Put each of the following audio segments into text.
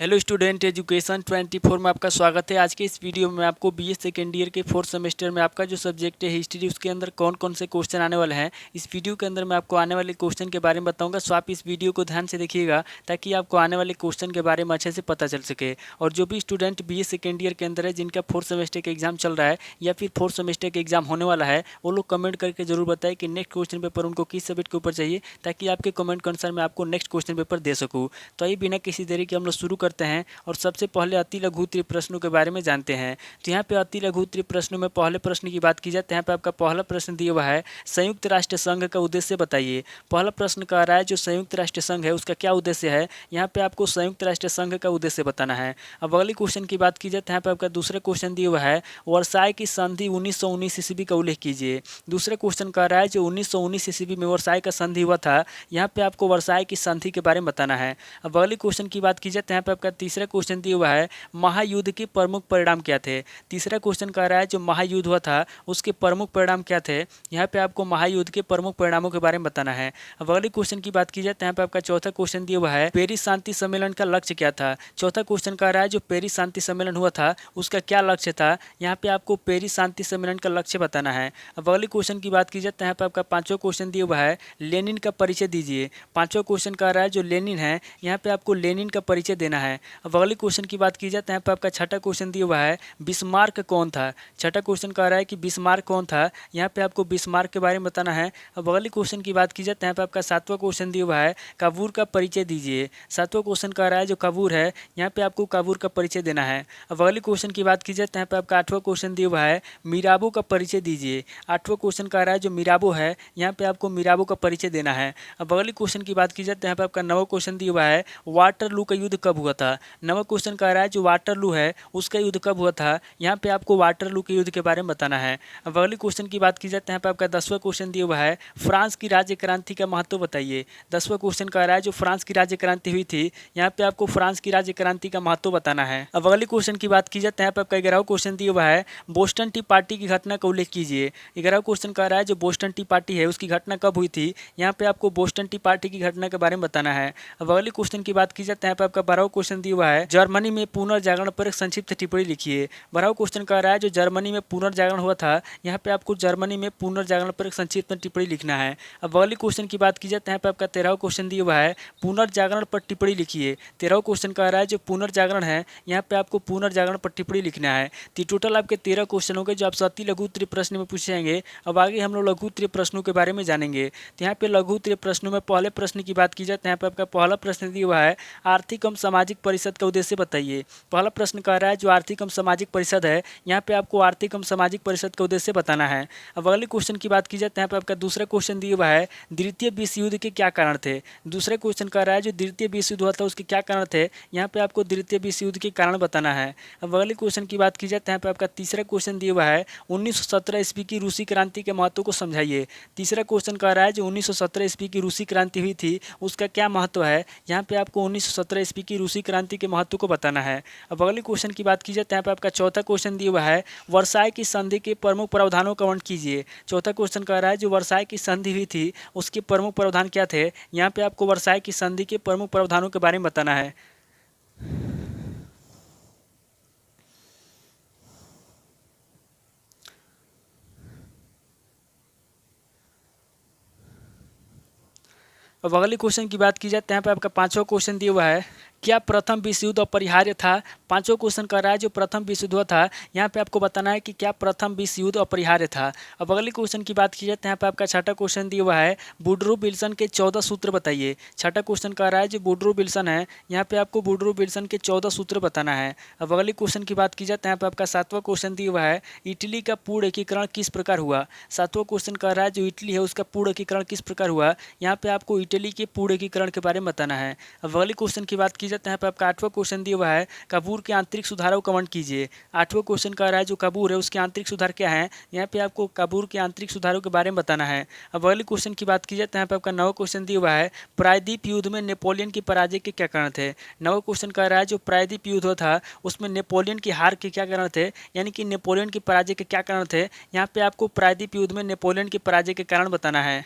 Hello student, education 24 में आपका स्वागत है। आज के इस वीडियो में आपको बीए सेकेंड ईयर के फोर्थ सेमेस्टर में आपका जो सब्जेक्ट है हिस्ट्री, उसके अंदर कौन कौन से क्वेश्चन आने वाले हैं, इस वीडियो के अंदर मैं आपको आने वाले क्वेश्चन के बारे में बताऊंगा। सो आप इस वीडियो को ध्यान से देखिएगा ताकि आपको आने वाले क्वेश्चन के बारे में अच्छे से पता चल सके। और जो भी स्टूडेंट बीए सेकेंड ईयर के अंदर है, जिनका फोर्थ सेमेस्टर का एग्जाम चल रहा है या फिर फोर्थ सेमेस्टर का एग्जाम होने वाला है, वो लोग कमेंट करके जरूर बताएं कि नेक्स्ट क्वेश्चन पेपर उनको किस सब्जेक्ट के ऊपर चाहिए, ताकि आपके कमेंट के अनुसार मैं आपको नेक्स्ट क्वेश्चन पेपर दे सकूँ। तो ये बिना किसी देरी के हम लोग शुरू करते हैं और सबसे पहले अति लघु उत्तरीय प्रश्नों के बारे में जानते हैं। तो यहाँ पे अति लघु उत्तरीय प्रश्नों में पहले प्रश्न की बात की जाए तो यहाँ पे आपका पहला प्रश्न दिया हुआ है, संयुक्त राष्ट्र संघ का उद्देश्य बताइए। पहला प्रश्न कह रहा है जो संयुक्त राष्ट्र संघ है उसका क्या उद्देश्य है। यहाँ पे आपको संयुक्त राष्ट्र संघ का उद्देश्य बताना है। अब अगली क्वेश्चन की बात की जाए तो यहाँ पे आपका दूसरा क्वेश्चन दिया हुआ है, वर्साई की संधि 1919 ईस्वी का उल्लेख कीजिए। दूसरा क्वेश्चन कह रहा है जो 1919 ईस्वी में वर्साई का संधि हुआ था, यहाँ पे आपको वर्साई की संधि के बारे में बताना है। अब अगली क्वेश्चन की बात की जाए तो यहाँ पे आपका तीसरा क्वेश्चन दिया हुआ है, महायुद्ध के प्रमुख परिणाम क्या थे। तीसरा क्वेश्चन कह रहा है जो महायुद्ध हुआ था उसके प्रमुख परिणाम क्या थे। यहाँ पे आपको महायुद्ध के प्रमुख परिणामों के बारे में बताना है। अब अगले क्वेश्चन की बात की जाए तो यहाँ पे आपका चौथा क्वेश्चन दिया हुआ है, पेरिस शांति सम्मेलन का लक्ष्य क्या था। चौथा क्वेश्चन कह रहा है जो पेरिस शांति सम्मेलन हुआ था उसका क्या लक्ष्य था। यहाँ पे आपको पेरिस शांति सम्मेलन का लक्ष्य बताना है। अब अगले क्वेश्चन की बात की जाए तो यहाँ पे आपका पांचवा क्वेश्चन दिया हुआ है, लेनिन का परिचय दीजिए। पांचवा क्वेश्चन कह रहा है जो लेनिन है, यहाँ पे आपको लेनिन का परिचय देना है। अब अगले क्वेश्चन की बात की जाए तो यहाँ पे आपका छठा क्वेश्चन दिया हुआ है, बिस्मार्क कौन था। छठा क्वेश्चन कह रहा है कि बिस्मार्क कौन था, यहाँ पे आपको बिस्मार्क के बारे में बताना है। अब अगले क्वेश्चन की बात की जाए तो यहाँ पे आपका सातवां क्वेश्चन दिया हुआ है, काबूल का परिचय दीजिए। सातवां क्वेश्चन कह रहा है जो काबूल है, यहाँ पे आपको काबूल का परिचय देना है। अब अगले क्वेश्चन की बात की जाए तो यहाँ पे आपका आठवां क्वेश्चन दिया हुआ है, मीराबो का परिचय दीजिए। आठवां क्वेश्चन कह रहा है जो मीराबो है, यहाँ पे आपको मीराबो का परिचय देना है। अब अगले क्वेश्चन की बात की जाए तो यहाँ पे आपका नवा क्वेश्चन दिया हुआ है, वाटरलू का युद्ध कब हुआ था। नवा क्वेश्चन कह रहा है जो वाटरलू है उसका युद्ध कब हुआ था, यहाँ पे आपको वाटरलू के युद्ध के बारे में बताना है। अब अगले क्वेश्चन की बात की जाए तो यहाँ पे आपका 10वां क्वेश्चन दिया हुआ है, फ्रांस की राज्य क्रांति का महत्व बताइए। 10वां क्वेश्चन कह रहा है जो फ्रांस की राज्य क्रांति हुई थी, यहाँ पे आपको फ्रांस की राज्य क्रांति का महत्व बताना है। अब अगले क्वेश्चन की बात की जाए तो यहाँ पे आपका 11वां क्वेश्चन दिया हुआ है, बोस्टन टी पार्टी की घटना का उल्लेख कीजिए। 11वां क्वेश्चन कह रहा है जो बोस्टन टी पार्टी है उसकी घटना कब हुई थी, यहाँ पे आपको बोस्टन टी पार्टी की घटना के बारे में बताना है। अब अगले क्वेश्चन की बात की जाए तो यहाँ पे आपका 12वां क्वेश्चन दिया हुआ है, जर्मनी में पुनर्जागरण पर एक संक्षिप्त टिप्पणी लिखिए। 12वां क्वेश्चन कह रहा है जो जर्मनी में पुनर्जागरण हुआ था, यहाँ पे आपको जर्मनी में पुनर्जागरण पर एक संक्षिप्त टिप्पणी लिखना है। अब अगले क्वेश्चन की बात की जाए तो यहाँ पे आपका 13वां क्वेश्चन दिया हुआ है, पुनर्जागरण पर टिप्पणी लिखिए। 13वां क्वेश्चन कह रहा है जो पुनर्जागरण है, यहाँ पे आपको पुनर्जागरण पर टिप्पणी लिखना है। तो टोटल आपके 13 क्वेश्चन हो गए जो आपसे अति लघु उत्तरीय प्रश्न में पूछे जाएंगे। अब आगे हम लोग लघु उत्तरीय प्रश्नों के बारे में जानेंगे। तो यहाँ पे लघु उत्तरीय प्रश्नों में पहले प्रश्न की बात की जाए तो यहाँ पे आपका पहला प्रश्न दिया हुआ है, आर्थिक एवं सामाजिक परिषद का उद्देश्य बताइए। पहला प्रश्न कह रहा है जो आर्थिक एवं सामाजिक परिषद है, यहाँ पे आपको आर्थिक एवं सामाजिक परिषद का उद्देश्य बताना है। अब अगले क्वेश्चन की बात की जाए तो यहाँ पे आपका दूसरा क्वेश्चन दिया हुआ है, द्वितीय विश्व युद्ध के क्या कारण थे। दूसरा क्वेश्चन कह रहा है जो द्वितीय विश्व युद्ध हुआ था उसके क्या कारण थे, यहाँ पे आपको द्वितीय विश्व युद्ध के कारण बताना है। अब अगले क्वेश्चन की बात की जाए तो यहाँ पे आपका तीसरा क्वेश्चन दिया हुआ है, 1917 ईस्वी की रूसी क्रांति के महत्व को समझाइए। तीसरा क्वेश्चन कह रहा है जो 1917 ईस्वी की रूसी क्रांति हुई थी उसका क्या महत्व है, यहाँ पे आपको 1917 ईस्वी की रूसी क्रांति के महत्व को बताना है। अब अगले क्वेश्चन की बात की जाए तो यहाँ पे आपका चौथा क्वेश्चन दिया हुआ है, वर्साई की संधि के प्रमुख प्रावधानों का वर्णन कीजिए। चौथा क्वेश्चन कह रहा है जो वर्साई की संधि हुई थी उसके प्रमुख प्रावधान क्या थे, यहाँ पे आपको वर्साई की संधि के प्रमुख प्रावधानों के बारे में बताना है। अब अगले क्वेश्चन की बात की जाए तो यहाँ पे आपका पांचवा क्वेश्चन दिया हुआ है, क्या प्रथम विश्व युद्ध अपरिहार्य था। पांचवा क्वेश्चन कर रहा है जो प्रथम विश्व युद्ध हुआ था, यहाँ पे आपको बताना है कि क्या प्रथम विश्व युद्ध अपरिहार्य था। अब अगले क्वेश्चन की बात की जाए तो यहाँ पे आपका छठा क्वेश्चन दिया हुआ है, वुडरो विल्सन के 14 सूत्र बताइए। छठा क्वेश्चन कह रहा है जो वुडरो विल्सन है, यहाँ पे आपको वुडरो विल्सन के 14 सूत्र बताना है। अब अगले क्वेश्चन की बात की जाए तो यहाँ पे आपका सातवां क्वेश्चन दिया हुआ है, इटली का पूर्ण एकीकरण किस प्रकार हुआ। सातवां क्वेश्चन कह रहा है जो इटली है उसका पूर्ण एकीकरण किस प्रकार हुआ, यहाँ पे आपको इटली के पूर्ण एकीकरण के बारे में बताना है। अब अगले क्वेश्चन की बात की जाए तो यहाँ पे आपका आठवां क्वेश्चन दिया हुआ है, काबूल के आंतरिक सुधारों का वर्णन कीजिए। आठवां क्वेश्चन कह रहा है जो काबूल है उसके आंतरिक सुधार क्या है, यहाँ पे आपको काबूल के आंतरिक सुधारों के बारे में बताना है। अब अगले क्वेश्चन की बात की जाए तो यहाँ पे आपका नवा क्वेश्चन दिया हुआ है, प्रायद्वीप युद्ध में नेपोलियन की पराजय के क्या कारण थे। नवा क्वेश्चन कह रहा है जो प्रायद्वीप युद्ध हुआ था उसमें नेपोलियन की हार के क्या कारण थे, यानी कि नेपोलियन की पराजय के क्या कारण थे, यहाँ पे आपको प्रायद्वीप युद्ध में नेपोलियन की पराजय के कारण बताना है।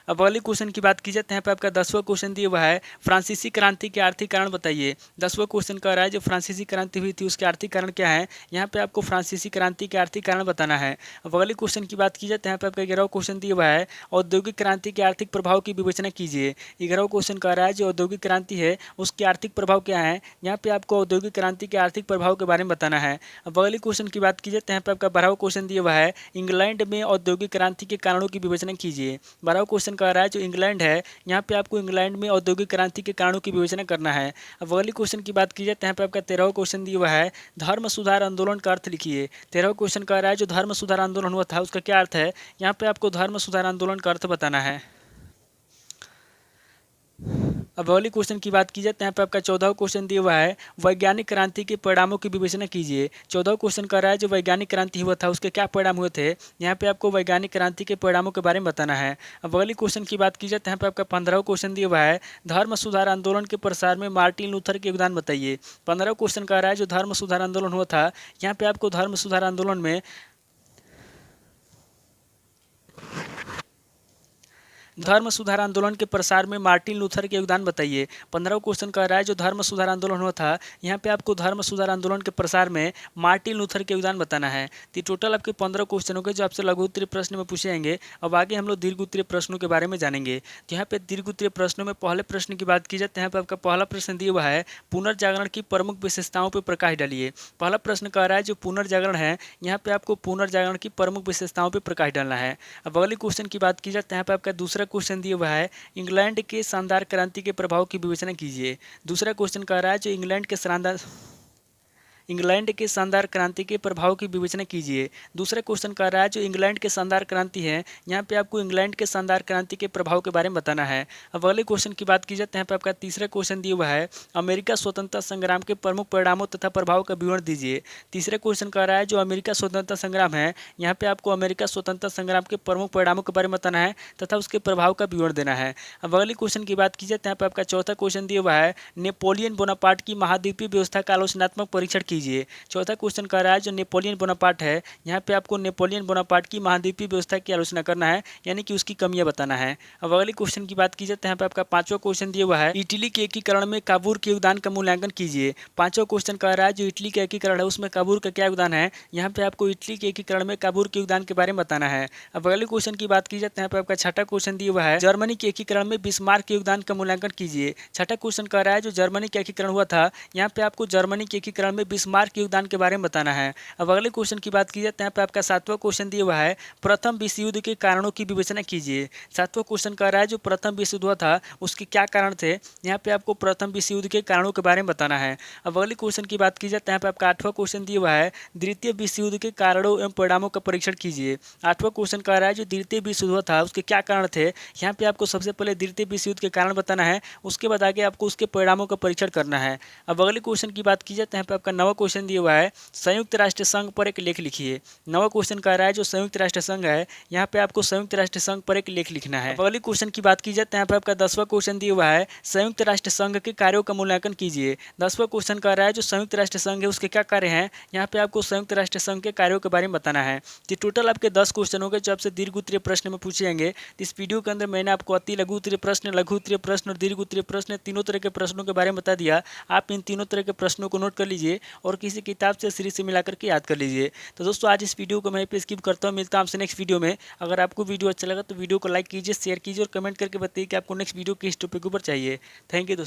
अब अगले क्वेश्चन की बात की जाए तो यहाँ पे आपका 10वां क्वेश्चन दिया हुआ है फ्रांसीसी क्रांति के आर्थिक कारण बताइए। 10वां क्वेश्चन कह रहा है जो फ्रांसीसी क्रांति हुई थी उसके आर्थिक कारण क्या है। यहाँ पे आपको फ्रांसीसी क्रांति के आर्थिक कारण बताना है। अब अगले क्वेश्चन की बात की जाए तो यहाँ पे आपका 11वां क्वेश्चन दिया हुआ है औद्योगिक क्रांति के आर्थिक प्रभाव की विवेचना कीजिए। 11वां क्वेश्चन कह रहा है जो औद्योगिक क्रांति है उसके आर्थिक प्रभाव क्या है। यहाँ पे आपको औद्योगिक क्रांति के आर्थिक प्रभाव के बारे में बताना है। अब अगले क्वेश्चन की बात की जाए तो यहाँ पे आपका 12वां क्वेश्चन दिया हुआ है इंग्लैंड में औद्योगिक क्रांति के कारणों की विवेचना कीजिए। 12वां क्वेश्चन कह रहा है जो इंग्लैंड है यहाँ पे आपको इंग्लैंड में औद्योगिक क्रांति के कारणों की विवेचना करना है। अब अगले क्वेश्चन की बात की जाए तो यहाँ पे आपका 13वां क्वेश्चन दिया हुआ है धर्म सुधार आंदोलन का अर्थ लिखिए। 13वां क्वेश्चन कह रहा है जो धर्म सुधार आंदोलन हुआ था उसका क्या अर्थ है। यहाँ पे आपको धर्म सुधार आंदोलन का अर्थ बताना है। अब अगले क्वेश्चन की बात की जाए तो यहाँ पे आपका 14वां क्वेश्चन दिया हुआ है वैज्ञानिक क्रांति के परिणामों की विवेचना कीजिए। 14वां क्वेश्चन कर रहा है जो वैज्ञानिक क्रांति हुआ था उसके क्या परिणाम हुए थे। यहाँ पे आपको वैज्ञानिक क्रांति के परिणामों के बारे में बताना है। अब अगले क्वेश्चन की बात की जाए तो यहाँ पे आपका 15वां क्वेश्चन दिया हुआ है धर्म सुधार आंदोलन के प्रसार में मार्टिन लूथर के योगदान बताइए। 15वां क्वेश्चन कह रहा है जो धर्म सुधार आंदोलन हुआ था यहाँ पे आपको धर्म सुधार आंदोलन में धर्म सुधार आंदोलन के प्रसार में मार्टिन लूथर के योगदान बताइए। 15वां क्वेश्चन कह रहा है जो धर्म सुधार आंदोलन हुआ था यहाँ पे आपको धर्म सुधार आंदोलन के प्रसार में मार्टिन लूथर के योगदान बताना है। तो टोटल आपके 15 क्वेश्चन हो गए जो आपसे लघु उत्तरीय प्रश्न में पूछे जाएंगे। अब आगे हम लोग दीर्घ उत्तरीय प्रश्नों के बारे में जानेंगे। तो यहाँ पे दीर्घ उत्तरीय प्रश्नों में पहले प्रश्न की बात की जाए तो यहाँ पे आपका पहला प्रश्न दिया हुआ है पुनर्जागरण की प्रमुख विशेषताओं पर प्रकाश डालिए। पहला प्रश्न कह रहा है जो पुनर्जागरण है यहाँ पे आपको पुनर्जागरण की प्रमुख विशेषताओं पर प्रकाश डालना है। अब अगले क्वेश्चन की बात की जाए तो यहाँ पे आपका दूसरा क्वेश्चन दिया हुआ है इंग्लैंड के शानदार क्रांति के प्रभाव की विवेचना कीजिए। दूसरा क्वेश्चन कह रहा है जो इंग्लैंड के शानदार क्रांति के प्रभाव की विवेचना कीजिए। दूसरा क्वेश्चन कह रहा है जो इंग्लैंड के शानदार क्रांति है यहाँ पे आपको इंग्लैंड के शानदार क्रांति के प्रभाव के बारे में बताना है। अब अगले क्वेश्चन की बात की जाए तो यहाँ पे आपका तीसरा क्वेश्चन दिया हुआ है अमेरिका स्वतंत्रता संग्राम के प्रमुख परिणामों तथा प्रभाव का विवरण दीजिए। तीसरा क्वेश्चन कह रहा है जो अमेरिका स्वतंत्रता संग्राम है यहाँ पे आपको अमेरिका स्वतंत्रता संग्राम के प्रमुख परिणामों के बारे में बताना है तथा उसके प्रभाव का विवरण देना है। अब अगले क्वेश्चन की बात की जाए तो यहाँ पे आपका चौथा क्वेश्चन दिया हुआ है नेपोलियन बोनापार्ट की महाद्वीपीय व्यवस्था का आलोचनात्मक परीक्षण कीजिए। चौथा क्वेश्चन कर रहा है जो नेपोलियन बोनापार्ट है यहाँ पे आपको नेपोलियन बोनापार्ट की महाद्वीपीय व्यवस्था की आलोचना करना है यानी कि उसकी कमियां बताना है। अब अगले क्वेश्चन की बात की जाए तो यहाँ पे आपका पांचवा क्वेश्चन दिया हुआ है इटली के एकीकरण में काबूर के योगदान का मूल्यांकन कीजिए। पांचवा क्वेश्चन कह रहा है जो इटली का एकीकरण है उसमें काबूर का क्या योगदान है यहाँ पे आपको इटली के एकीकरण में काबूर के योगदान के बारे में बताना है। अब अगले क्वेश्चन की बात की जाए तो यहाँ पे आपका छठा क्वेश्चन दिया हुआ है जर्मनी के एकीकरण में बिस्मार्क के योगदान का मूल्यांकन कीजिए। छठा क्वेश्चन कह रहा है जो जर्मनी का एकीकरण हुआ था यहाँ पे आपको जर्मनी के एकीकरण में बिस्मार्क के योगदान के बारे में बताना है। अब अगले क्वेश्चन की बात की जाए तो यहाँ पे आपका सातवां क्वेश्चन दिया हुआ है प्रथम विश्व युद्ध के कारणों की विवेचना कीजिए। सातवां क्वेश्चन कह रहा है जो प्रथम विश्व युद्ध हुआ था उसके क्या कारण थे यहाँ पे आपको प्रथम विश्व युद्ध के कारणों के बारे में बताना है। अब अगले क्वेश्चन की बात की जाए तो यहाँ पे आपका आठवां क्वेश्चन दिया हुआ है द्वितीय विश्व युद्ध के कारणों एवं परिणामों का परीक्षण कीजिए। आठवां क्वेश्चन कह रहा है जो द्वितीय विश्व युद्ध हुआ था उसके क्या कारण थे यहाँ पे आपको सबसे पहले द्वितीय विश्व युद्ध के कारण बताना है उसके बाद आगे आपको उसके परिणामों का परीक्षण करना है। अब अगले क्वेश्चन की बात की जाए तो यहाँ पे आपका नवा क्वेश्चन दिया हुआ है संयुक्त राष्ट्र संघ पर एक लेख लिखिए। नवा क्वेश्चन कह रहा है जो संयुक्त राष्ट्र संघ है यहाँ पे आपको संयुक्त राष्ट्र संघ पर एक लेख लिखना है। अगले क्वेश्चन की बात की जाए तो यहाँ पे आपका 10वां क्वेश्चन दिया हुआ है संयुक्त राष्ट्र संघ के कार्यों का मूल्यांकन कीजिए। 10वां क्वेश्चन कह रहा है जो संयुक्त राष्ट्र संघ है उसके क्या कार्य हैं यहाँ पे आपको संयुक्त राष्ट्र संघ के कार्यों के बारे में बताना है। तो टोटल आपके 10 क्वेश्चन हो गए जो आपसे दीर्घ उत्तरीय प्रश्न में पूछे जाएंगे। इस वीडियो के अंदर मैंने आपको अति लघु उत्तरीय प्रश्न, लघु उत्तरीय प्रश्न और दीर्घ उत्तरीय प्रश्न तीनों तरह के प्रश्नों के बारे में बता दिया। आप इन तीनों तरह के प्रश्नों को नोट कर लीजिए और किसी किताब से सीरीज से मिलाकर के याद कर लीजिए। तो दोस्तों आज इस वीडियो को मैं पे स्किप करता हूँ। मिलता हूँ आपसे नेक्स्ट वीडियो में। अगर आपको वीडियो अच्छा लगा तो वीडियो को लाइक कीजिए, शेयर कीजिए और कमेंट करके बताइए कि आपको नेक्स्ट वीडियो किस टॉपिक के ऊपर चाहिए। थैंक यू दोस्तों।